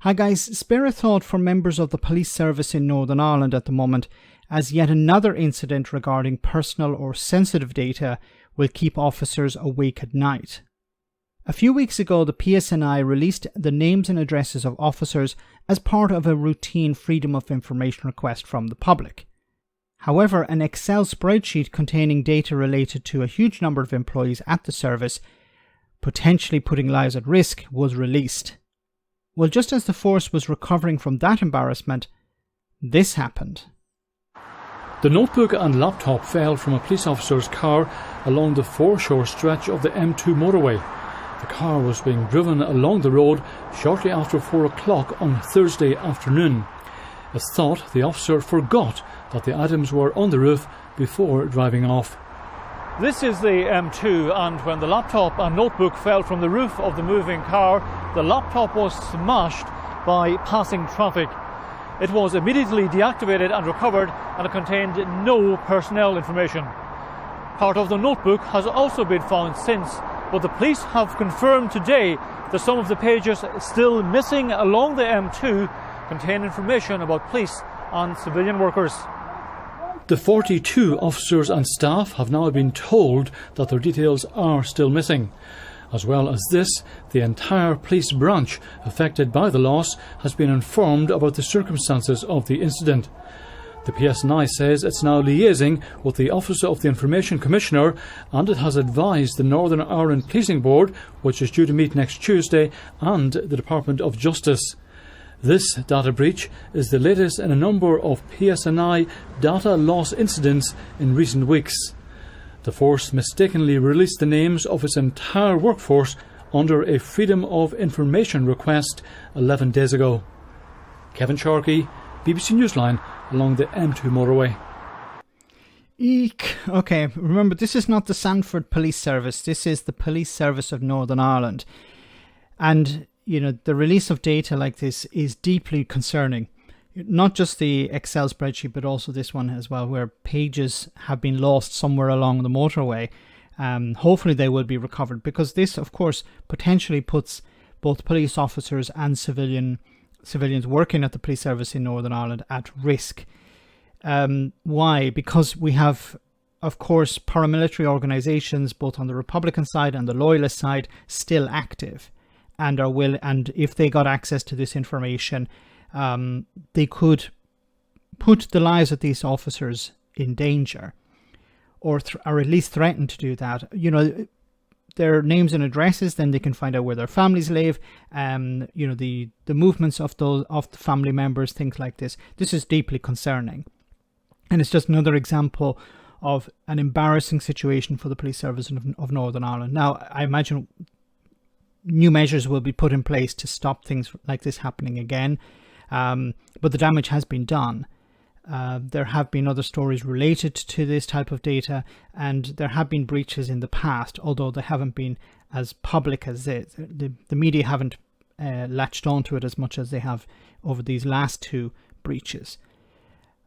Hi guys, spare a thought for members of the police service in Northern Ireland at the moment, as yet another incident regarding personal or sensitive data will keep officers awake at night. A few weeks ago, the PSNI released the names and addresses of officers as part of a routine Freedom of Information request from the public. However, an Excel spreadsheet containing data related to a huge number of employees at the service, potentially putting lives at risk, was released. Well, just as the force was recovering from that embarrassment, this happened. The notebook and laptop fell from a police officer's car along the foreshore stretch of the M2 motorway. The car was being driven along the road shortly after 4 o'clock on Thursday afternoon. It's thought the officer forgot that the items were on the roof before driving off. This is the M2, and when the laptop and notebook fell from the roof of the moving car, the laptop was smashed by passing traffic. It was immediately deactivated and recovered, and it contained no personnel information. Part of the notebook has also been found since, but the police have confirmed today that some of the pages still missing along the M2 contain information about police and civilian workers. The 42 officers and staff have now been told that their details are still missing. As well as this, the entire police branch affected by the loss has been informed about the circumstances of the incident. The PSNI says it's now liaising with the Office of the Information Commissioner, and it has advised the Northern Ireland Policing Board, which is due to meet next Tuesday, and the Department of Justice. This data breach is the latest in a number of PSNI data loss incidents in recent weeks. The force mistakenly released the names of its entire workforce under a Freedom of Information request 11 days ago. Kevin Sharkey, BBC Newsline, along the M2 motorway. Eek. Okay, remember, this is not the Sandford Police Service. This is the Police Service of Northern Ireland. And you know, the release of data like this is deeply concerning. Not just the Excel spreadsheet, but also this one as well, where pages have been lost somewhere along the motorway. Hopefully they will be recovered, because this, of course, potentially puts both police officers and civilians working at the police service in Northern Ireland at risk. Why? Because we have, of course, paramilitary organisations, both on the Republican side and the Loyalist side, still active. And if they got access to this information, they could put the lives of these officers in danger, or at least threaten to do that. You know, their names and addresses, then they can find out where their families live. You know, the movements of the family members, things like this. This is deeply concerning, and it's just another example of an embarrassing situation for the police service of Northern Ireland. Now, I imagine new measures will be put in place to stop things like this happening again, but the damage has been done. There have been other stories related to this type of data, and there have been breaches in the past, although they haven't been as public as this. The media haven't latched onto it as much as they have over these last two breaches.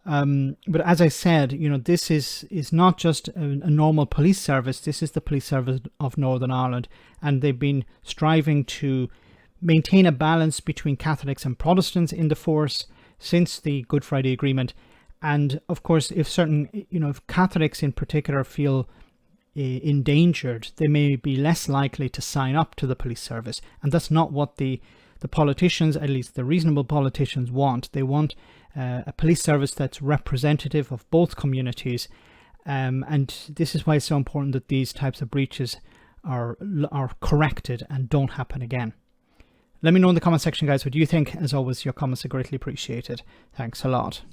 But as I said, you know, this is not just a normal police service. This is the police service of Northern Ireland, and they've been striving to maintain a balance between Catholics and Protestants in the force since the Good Friday Agreement. And of course, if Catholics in particular feel endangered, they may be less likely to sign up to the police service, and that's not what the politicians, at least the reasonable politicians, want. They want a police service that's representative of both communities, and this is why it's so important that these types of breaches are corrected and don't happen again. Let me know in the comment section, guys, what you think. As always, your comments are greatly appreciated. Thanks a lot.